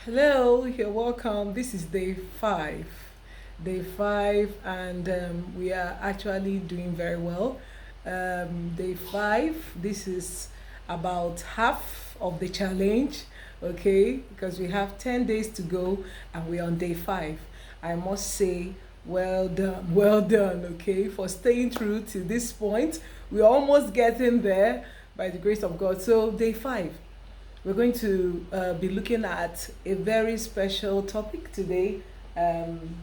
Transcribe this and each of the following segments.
Hello, you're welcome. This is day five. Day five, and we are actually doing very well. Day five, this is about half of the challenge, okay? Because we have 10 days to go and we're on day five. I must say, well done, okay, for staying through to this point. We're almost getting there by the grace of God. So, day five. We're going to be looking at a very special topic today,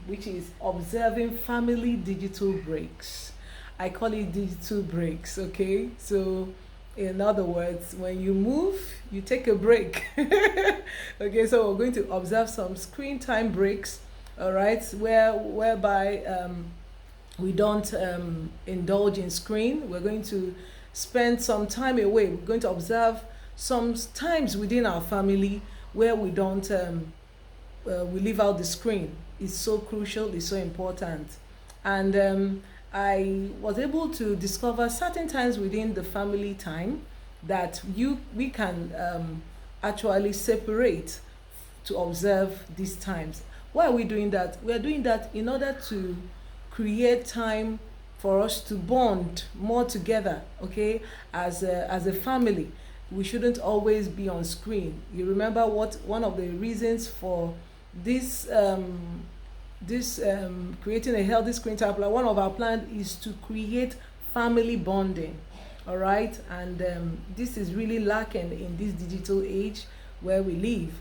which is observing family digital breaks. I call it digital breaks, okay? So, in other words, when you move, you take a break. Okay, so we're going to observe some screen time breaks, all right, whereby we don't indulge in screen. We're going to spend some time away. We're going to observe some times within our family where we don't we leave out the screen. It's so crucial, it's so important. And I was able to discover certain times within the family time that we can actually separate to observe these times. Why are we doing that? We are doing that in order to create time for us to bond more together, okay, as a family. We shouldn't always be on screen. You remember what one of the reasons for this creating a healthy screen time plan, one of our plans is to create family bonding, all right? And this is really lacking in this digital age where we live.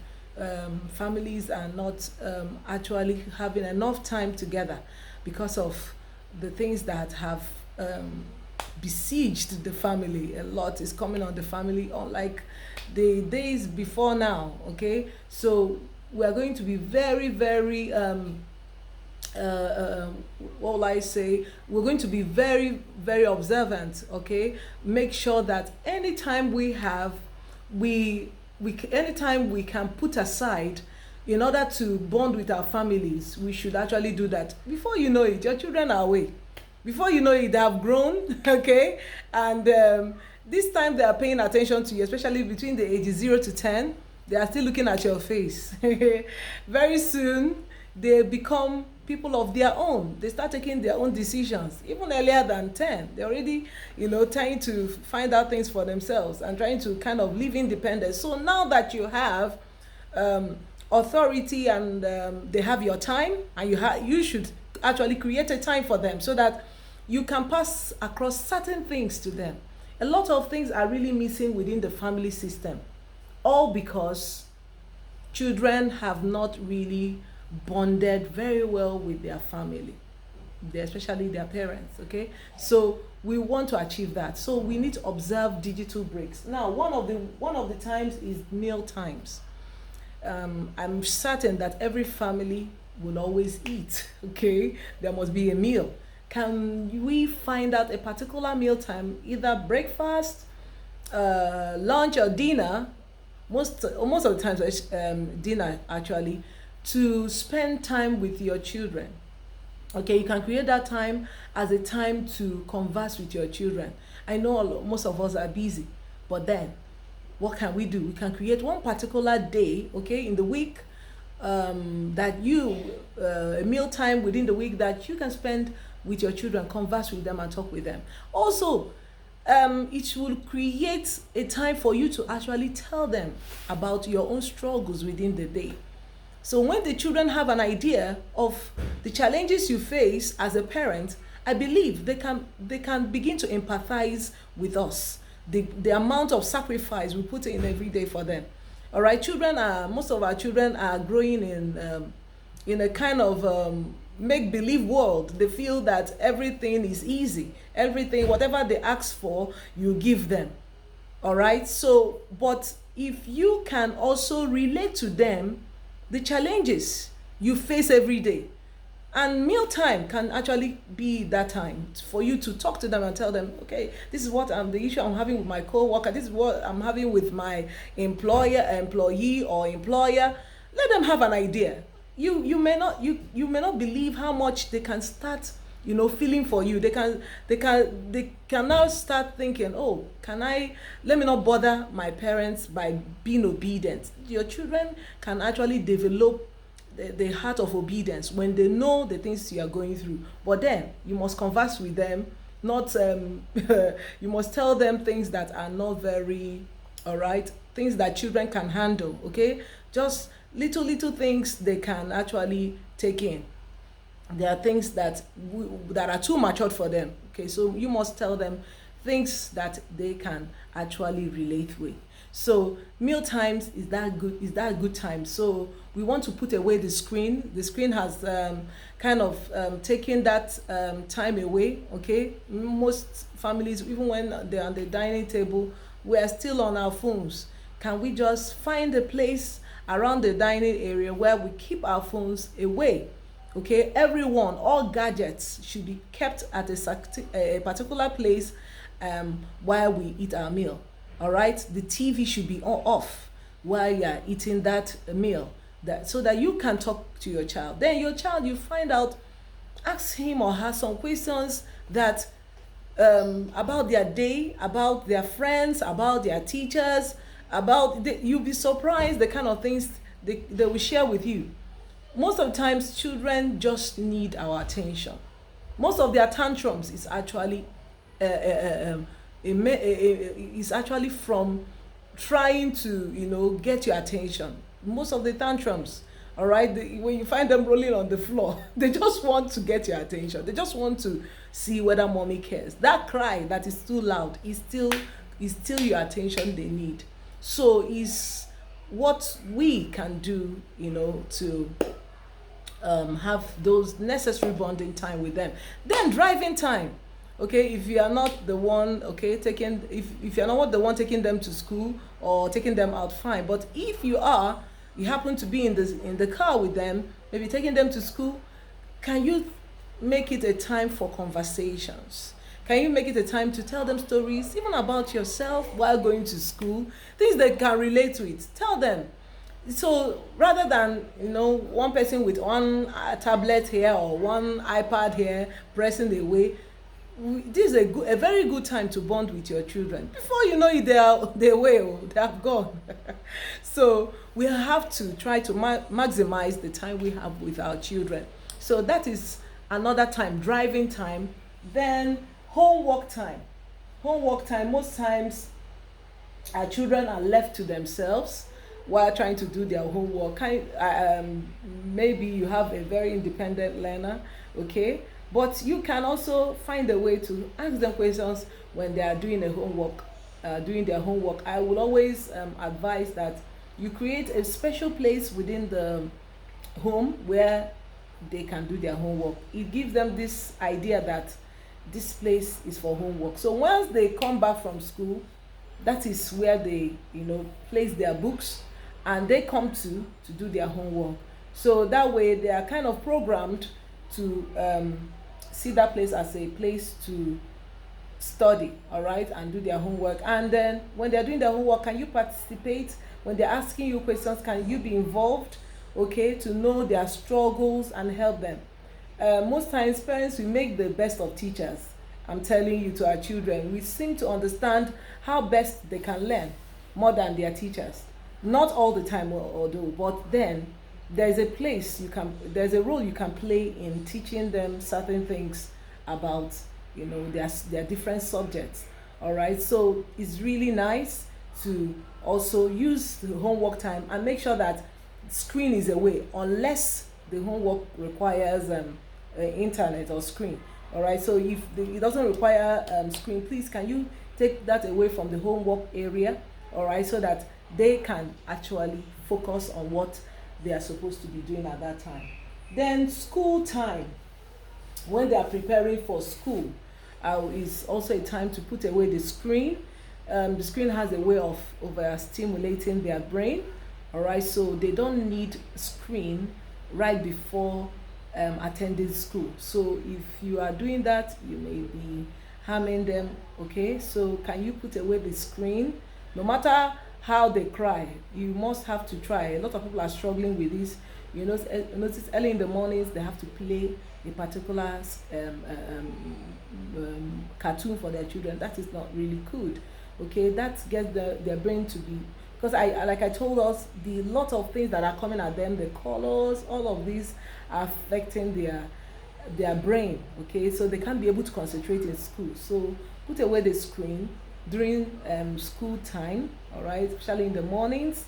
Families are not actually having enough time together because of the things that have besieged the family. A lot is coming on the family, unlike the days before now, okay? So we are going to be very what will I say, we're going to be very observant, okay? Make sure that anytime anytime we can put aside in order to bond with our families, we should actually do that. Before you know it, your children are away. Before you know it, they have grown, okay? And this time they are paying attention to you, especially between the ages 0 to 10. They are still looking at your face. Very soon, they become people of their own. They start taking their own decisions, even earlier than 10. They're already, trying to find out things for themselves and trying to kind of live independent. So now that you have authority and they have your time, and you should actually create a time for them so that you can pass across certain things to them. A lot of things are really missing within the family system, all because children have not really bonded very well with their family, especially their parents, okay? So we want to achieve that. So we need to observe digital breaks. Now, one of the times is meal times. I'm certain that every family will always eat, okay? There must be a meal. Can we find out a particular meal time, either breakfast, lunch, or dinner? Most of the times, dinner actually, to spend time with your children. Okay, you can create that time as a time to converse with your children. I know most of us are busy, but then what can we do? We can create one particular day, okay, in the week, that a meal time within the week that you can spend with your children, converse with them and talk with them. Also, it will create a time for you to actually tell them about your own struggles within the day. So when the children have an idea of the challenges you face as a parent, I believe they can begin to empathize with us. The amount of sacrifice we put in every day for them. All right, most of our children are growing in a kind of make-believe world. They feel that everything is easy. Everything, whatever they ask for, you give them. All right, so, but if you can also relate to them the challenges you face every day, and mealtime can actually be that time for you to talk to them and tell them, okay, this is what the issue I'm having with my co-worker, this is what I'm having with my employee or employer. Let them have an idea. You may not believe how much they can start, feeling for you. They can now start thinking, oh, let me not bother my parents by being obedient. Your children can actually develop the heart of obedience when they know the things you are going through. But then you must converse with them, not you must tell them things that are not very, all right, things that children can handle. Okay, just little things they can actually take in. There are things that are too matured for them. Okay, so you must tell them things that they can actually relate with. So meal times is that good time. So we want to put away the screen. The screen has kind of taken that time away. Okay, most families, even when they're on the dining table, we are still on our phones. Can we just find a place around the dining area where we keep our phones away? Okay, everyone, all gadgets should be kept at a particular place while we eat our meal. All right, the TV should be off while you are eating that meal, so that you can talk to your child. Then your child, you find out, ask him or her some questions that about their day, about their friends, about their teachers, you'll be surprised the kind of things they will share with you. Most of the times, children just need our attention. Most of their tantrums is actually is actually from trying to get your attention. Most of the tantrums, all right, when you find them rolling on the floor, they just want to get your attention. They just want to see whether mommy cares. That cry that is too loud is still your attention they need. So is what we can do to have those necessary bonding time with them. Then driving time. Okay, if you are not the one, if you're not the one taking them to school or taking them out, fine. But if you happen to be in the car with them, maybe taking them to school, can you make it a time for conversations? Can you make it a time to tell them stories, even about yourself while going to school? Things they can relate with. Tell them. So rather than one person with one tablet here or one iPad here pressing away, this is a very good time to bond with your children. Before you know it, they have gone. So we have to try to maximize the time we have with our children. So that is another time, driving time. Then homework time. Most times our children are left to themselves while trying to do their homework. Maybe you have a very independent learner, okay? But you can also find a way to ask them questions when they are doing their homework. I will always advise that you create a special place within the home where they can do their homework. It gives them this idea that this place is for homework. So once they come back from school, that is where they place their books and they come to do their homework. So that way they are kind of programmed to see that place as a place to study, all right, and do their homework. And then when they're doing their homework, can you participate? When they're asking you questions, can you be involved, okay, to know their struggles and help them? Most times parents will make the best of teachers. I'm telling you, to our children, we seem to understand how best they can learn more than their teachers. Not all the time, although, but then there's a role you can play in teaching them certain things about their different subjects. All right, so it's really nice to also use the homework time and make sure that screen is away unless the homework requires internet or screen. All right, so if it doesn't require screen, please can you take that away from the homework area, all right, so that they can actually focus on what they are supposed to be doing at that time. Then school time, when they are preparing for school, is also a time to put away the screen. The screen has a way of stimulating their brain, all right, so they don't need screen right before attending school. So if you are doing that, you may be harming them, okay? So can you put away the screen? No matter how they cry. You must have to try. A lot of people are struggling with this. You know, notice early in the mornings they have to play a particular cartoon for their children. That is not really good. Okay, that gets their brain to be, because I like I told us, the lot of things that are coming at them, the colors, all of these are affecting their brain. Okay, so they can't be able to concentrate in school. So put away the screen during school time, all right, especially in the mornings,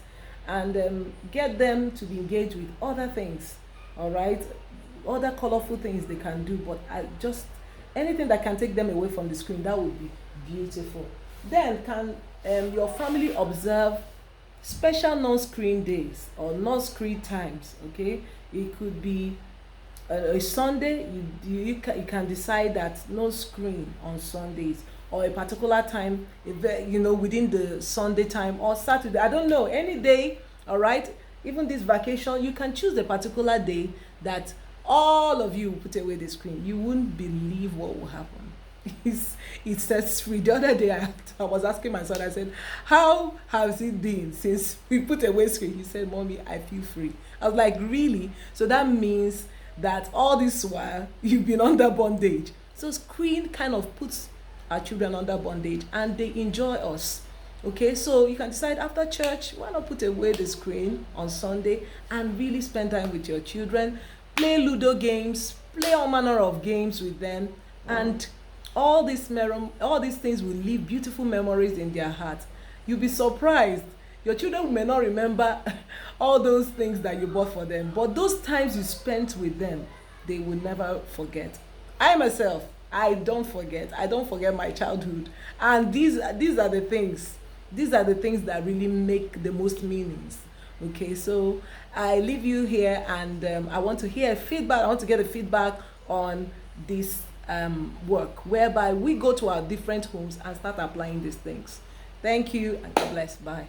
and get them to be engaged with other things, all right, other colorful things they can do. But just anything that can take them away from the screen, that would be beautiful. Then can your family observe special non-screen days or non-screen times? Okay, it could be a Sunday. You can decide that no screen on Sundays, or a particular time, within the Sunday time, or Saturday, I don't know, any day, all right. Even this vacation, you can choose a particular day that all of you put away the screen. You wouldn't believe what will happen. It says free. The other day I was asking my son, I said, how has it been since we put away screen? He said, Mommy, I feel free. I was like, really? So that means that all this while you've been under bondage. So screen kind of puts our children under bondage, and they enjoy us. Okay, so you can decide after church, why not put away the screen on Sunday and really spend time with your children, play Ludo games, play all manner of games with them, and all these things will leave beautiful memories in their heart. You'll be surprised. Your children may not remember all those things that you bought for them, but those times you spent with them, they will never forget. I myself, I don't forget my childhood, and these are the things that really make the most meanings. Okay, so I leave you here, and I want to hear feedback. I want to get a feedback on this work, whereby we go to our different homes and start applying these things. Thank you, and God bless. Bye.